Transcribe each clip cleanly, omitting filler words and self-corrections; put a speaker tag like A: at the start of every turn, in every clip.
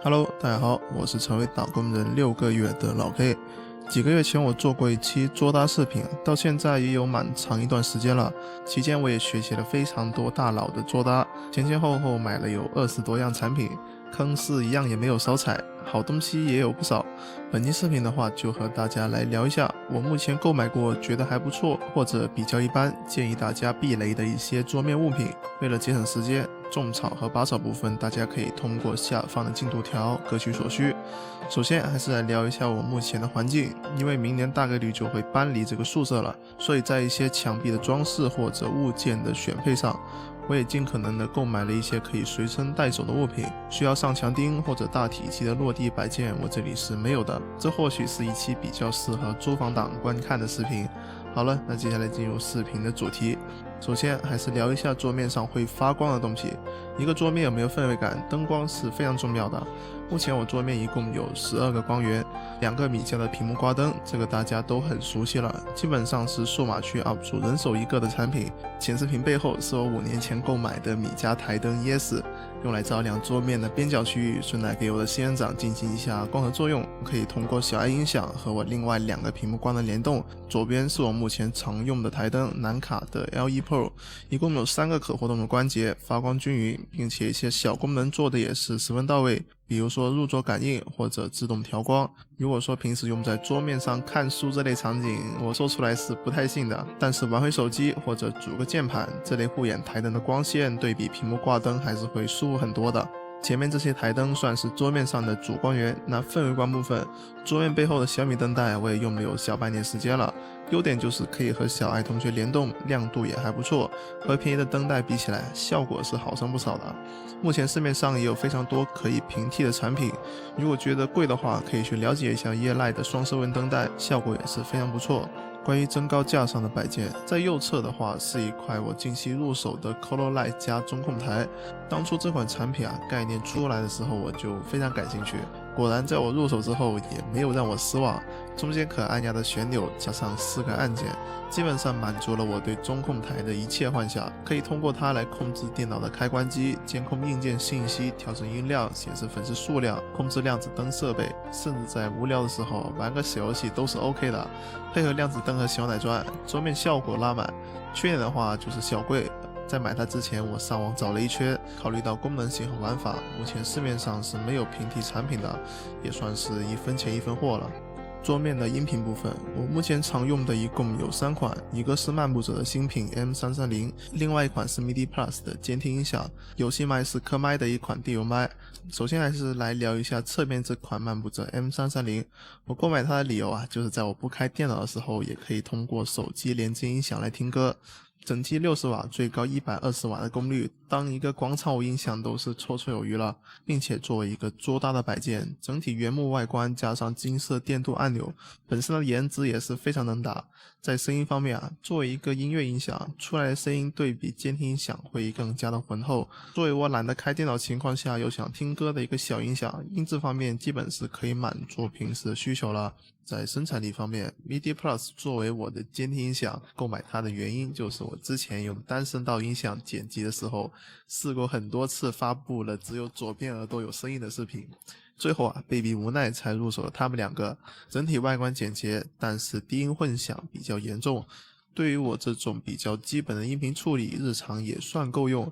A: Hello，大家好，我是成为打工人6个月的老 K。几个月前我做过一期作搭视频，到现在也有蛮长一段时间了。期间我也学习了非常多大佬的作搭，前后买了有20多样产品，坑是一样也没有少踩，好东西也有不少。本期视频的话，就和大家来聊一下我目前购买过觉得还不错或者比较一般，建议大家避雷的一些桌面物品。为了节省时间，种草和拔草部分大家可以通过下方的进度条各取所需。首先还是来聊一下我目前的环境，因为明年大概率就会搬离这个宿舍了，所以在一些墙壁的装饰或者物件的选配上，我也尽可能的购买了一些可以随身带走的物品，需要上墙钉或者大体积的落地摆件我这里是没有的，这或许是一期比较适合租房党观看的视频。好了，那接下来进入视频的主题。首先还是聊一下桌面上会发光的东西。一个桌面有没有氛围感，灯光是非常重要的。目前我桌面一共有12个光源，2个米家的屏幕挂灯，这个大家都很熟悉了，基本上是数码区 UP 主人手一个的产品。显示屏背后是我5年前购买的米家台灯 ES， 用来照亮桌面的边角区域，顺带给我的仙人掌进行一下光合作用，可以通过小爱音响和我另外2个屏幕光的联动。左边是我目前常用的台灯南卡的 L1 Pro， 一共有3个可活动的关节，发光均匀，并且一些小功能做的也是十分到位，比如说入桌感应或者自动调光。如果说平时用在桌面上看书这类场景，我说出来是不太信的，但是玩回手机或者组个键盘，这类护眼台灯的光线对比屏幕挂灯还是会舒服很多的。前面这些台灯算是桌面上的主光源，那氛围光部分，桌面背后的小米灯带我也用了有小半年时间了，优点就是可以和小爱同学联动，亮度也还不错，和便宜的灯带比起来，效果是好上不少的。目前市面上也有非常多可以平替的产品，如果觉得贵的话，可以去了解一下耶赖的双色温灯带，效果也是非常不错。关于增高架上的摆件，在右侧的话是一块我近期入手的 Color Light 加中控台。当初这款产品概念出来的时候，我就非常感兴趣。果然在我入手之后也没有让我失望，中间可按压的旋钮加上4个按键，基本上满足了我对中控台的一切幻想，可以通过它来控制电脑的开关机，监控硬件信息，调整音量，显示粉丝数量，控制量子灯设备，甚至在无聊的时候玩个小游戏都是 OK 的。配合量子灯和小奶砖，桌面效果拉满。缺点的话就是小贵，在买它之前我上网找了一圈，考虑到功能性和玩法，目前市面上是没有平替产品的，也算是1分钱1分货了。桌面的音频部分，我目前常用的一共有3款，一个是漫步者的新品 M330， 另外一款是 MIDI Plus 的监听音响，游戏麦是科麦的一款地游麦。首先还是来聊一下侧面这款漫步者 M330， 我购买它的理由就是在我不开电脑的时候，也可以通过手机连接音响来听歌。整机60瓦，最高120瓦的功率，当一个广场舞音响都是绰绰有余了，并且作为一个桌搭的摆件，整体原木外观加上金色电镀按钮，本身的颜值也是非常能打。在声音方面作为一个音乐音响，出来的声音对比监听音响会更加的浑厚。作为我懒得开电脑情况下又想听歌的一个小音响，音质方面基本是可以满足平时的需求了。在生产力方面， MIDI Plus 作为我的监听音响，购买它的原因就是我之前用单声道音响剪辑的时候，试过很多次发布了只有左边耳朵有声音的视频，最后被逼无奈才入手了它们2个。整体外观简洁，但是低音混响比较严重，对于我这种比较基本的音频处理，日常也算够用。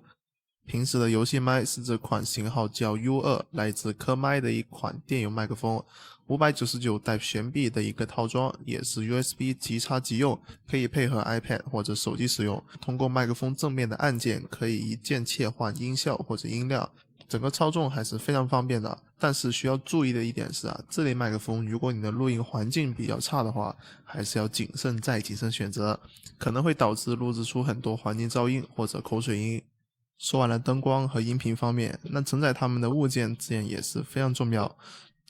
A: 平时的游戏麦是这款型号叫 U2， 来自科麦的一款电游麦克风，599带悬臂的一个套装，也是 USB 即插即用，可以配合 iPad 或者手机使用。通过麦克风正面的按键可以一键切换音效或者音量，整个操纵还是非常方便的。但是需要注意的一点是这类麦克风如果你的录音环境比较差的话，还是要谨慎再谨慎选择，可能会导致录制出很多环境噪音或者口水音。说完了灯光和音频方面，那承载它们的物件自然也是非常重要。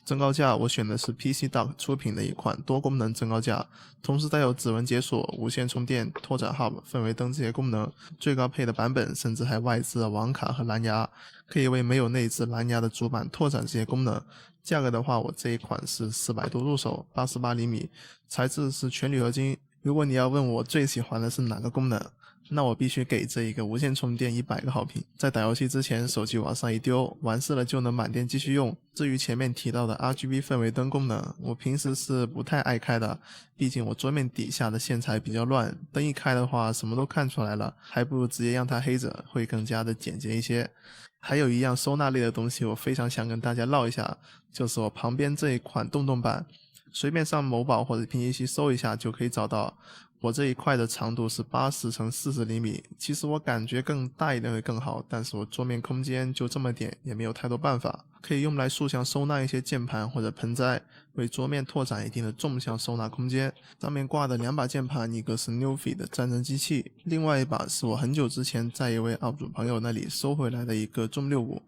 A: 增高架我选的是 PC Dock 出品的一款多功能增高架，同时带有指纹解锁、无线充电、拓展 Hub、氛围灯这些功能，最高配的版本甚至还外置了网卡和蓝牙，可以为没有内置蓝牙的主板拓展这些功能。价格的话，我这一款是400多入手，88厘米，材质是全铝合金。如果你要问我最喜欢的是哪个功能，那我必须给这一个无线充电100个好评。在打游戏之前，手机往上一丢，完事了就能满电继续用。至于前面提到的 RGB 氛围灯功能，我平时是不太爱开的，毕竟我桌面底下的线材比较乱，灯一开的话什么都看出来了，还不如直接让它黑着，会更加的简洁一些。还有一样收纳类的东西我非常想跟大家唠一下，就是我旁边这一款洞洞板，随便上某宝或者拼夕夕搜一下就可以找到。我这一块的长度是80×40厘米，其实我感觉更大一点会更好，但是我桌面空间就这么点，也没有太多办法。可以用来竖向收纳一些键盘或者盆栽，为桌面拓展一定的纵向收纳空间。上面挂的2把键盘，一个是 Newfie 的战争机器，另外一把是我很久之前在一位 UP 主朋友那里收回来的一个中65。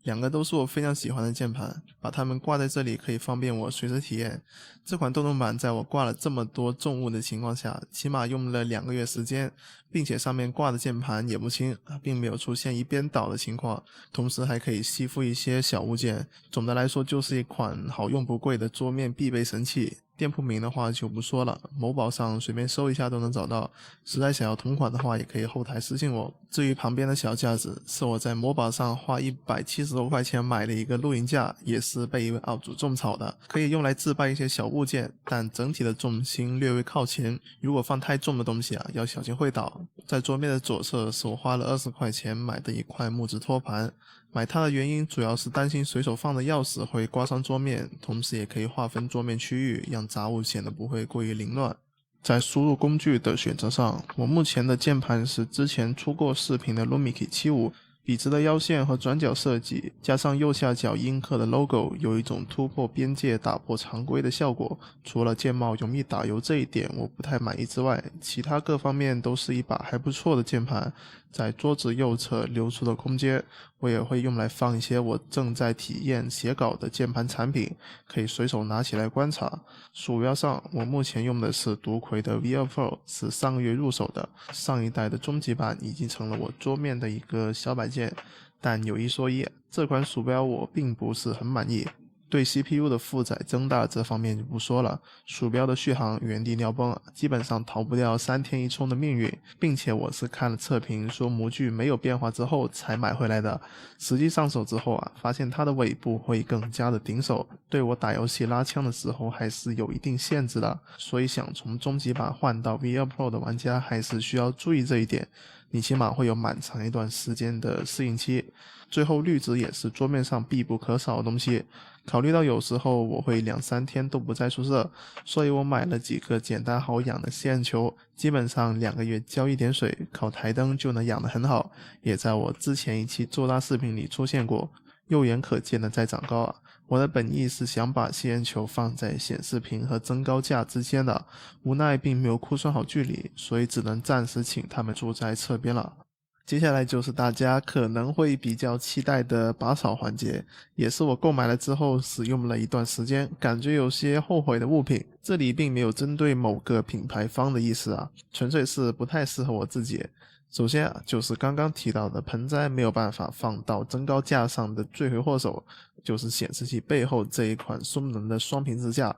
A: 两个都是我非常喜欢的键盘，把它们挂在这里可以方便我随时体验。这款洞洞板在我挂了这么多重物的情况下，起码用了2个月时间，并且上面挂的键盘也不轻，并没有出现一边倒的情况，同时还可以吸附一些小物件。总的来说就是一款好用不贵的桌面必备神器。店铺名的话就不说了，某宝上随便搜一下都能找到，实在想要同款的话也可以后台私信我。至于旁边的小架子，是我在某宝上花170多块钱买的一个露营架，也是被一位 UP 主种草的，可以用来置办一些小物件，但整体的重心略微靠前，如果放太重的东西要小心会倒。在桌面的左侧是我花了20块钱买的一块木质托盘，买它的原因主要是担心随手放的钥匙会刮伤桌面，同时也可以划分桌面区域，让杂物显得不会过于凌乱。在输入工具的选择上，我目前的键盘是之前出过视频的 Lumiki 75，笔直的腰线和转角设计，加上右下角英克的 logo， 有一种突破边界、打破常规的效果。除了键帽容易打油这一点我不太满意之外，其他各方面都是一把还不错的键盘。在桌子右侧留出的空间，我也会用来放一些我正在体验写稿的键盘产品，可以随手拿起来观察。鼠标上，我目前用的是独魁的 V2 Pro， 是上个月入手的，上一代的终极版已经成了我桌面的一个小摆件。但有一说一，这款鼠标我并不是很满意。对 CPU 的负载增大这方面就不说了，鼠标的续航原地尿崩，基本上逃不掉3天一充的命运，并且我是看了测评说模具没有变化之后才买回来的，实际上手之后发现它的尾部会更加的顶手，对我打游戏拉枪的时候还是有一定限制的，所以想从终极版换到 V2 Pro 的玩家还是需要注意这一点，你起码会有蛮长一段时间的适应期。最后滤纸也是桌面上必不可少的东西，考虑到有时候我会2-3天都不在宿舍，所以我买了几个简单好养的吸烟球，基本上2个月浇一点水，靠台灯就能养得很好，也在我之前一期做大视频里出现过，肉眼可见的在长高。我的本意是想把吸烟球放在显示屏和增高架之间的，无奈并没有估算好距离，所以只能暂时请他们住在侧边了。接下来就是大家可能会比较期待的拔草环节，也是我购买了之后使用了一段时间，感觉有些后悔的物品。这里并没有针对某个品牌方的意思纯粹是不太适合我自己。首先就是刚刚提到的盆栽没有办法放到增高架上的罪魁祸首，就是显示器背后这一款松能的双屏支架，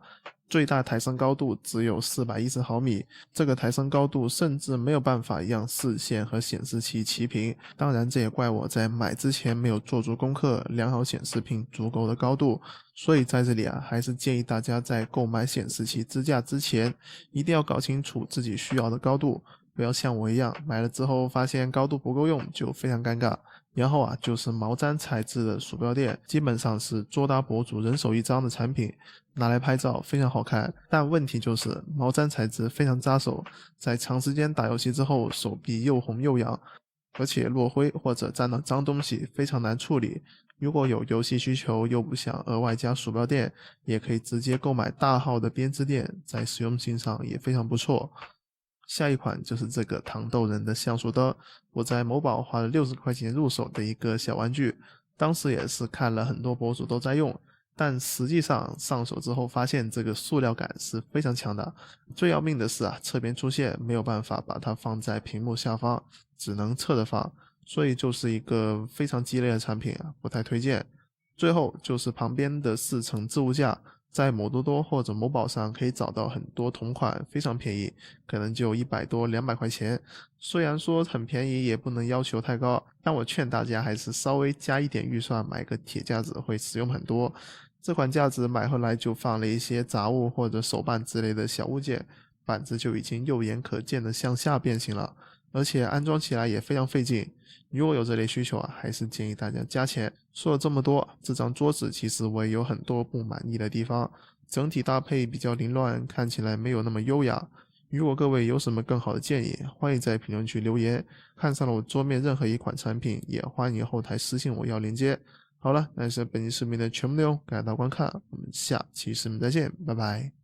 A: 最大抬升高度只有410毫米，这个抬升高度甚至没有办法让视线和显示器齐平。当然这也怪我在买之前没有做足功课，量好显示屏足够的高度，所以在这里还是建议大家在购买显示器支架之前，一定要搞清楚自己需要的高度，不要像我一样买了之后发现高度不够用就非常尴尬。然后就是毛毡材质的鼠标垫，基本上是桌搭博主人手一张的产品，拿来拍照非常好看，但问题就是毛毡材质非常扎手，在长时间打游戏之后手臂又红又痒，而且落灰或者沾到脏东西非常难处理。如果有游戏需求又不想额外加鼠标垫，也可以直接购买大号的编织垫，在实用性上也非常不错。下一款就是这个糖豆人的像素灯，我在某宝花了60块钱入手的一个小玩具，当时也是看了很多博主都在用，但实际上上手之后发现这个塑料感是非常强的，最要命的是侧边出现没有办法把它放在屏幕下方，只能侧着放，所以就是一个非常鸡肋的产品不太推荐。最后就是旁边的4层置物架，在某多多或者某宝上可以找到很多同款，非常便宜，可能就100多200块钱。虽然说很便宜，也不能要求太高，但我劝大家还是稍微加一点预算买个铁架子会实用很多。这款架子买回来就放了一些杂物或者手办之类的小物件，板子就已经肉眼可见的向下变形了，而且安装起来也非常费劲。如果有这类需求还是建议大家加钱。说了这么多，这张桌子其实我也有很多不满意的地方，整体搭配比较凌乱，看起来没有那么优雅。如果各位有什么更好的建议，欢迎在评论区留言。看上了我桌面任何一款产品，也欢迎后台私信我要链接。好了，那是本期视频的全部内容，感谢大家观看，我们下期视频再见，拜拜。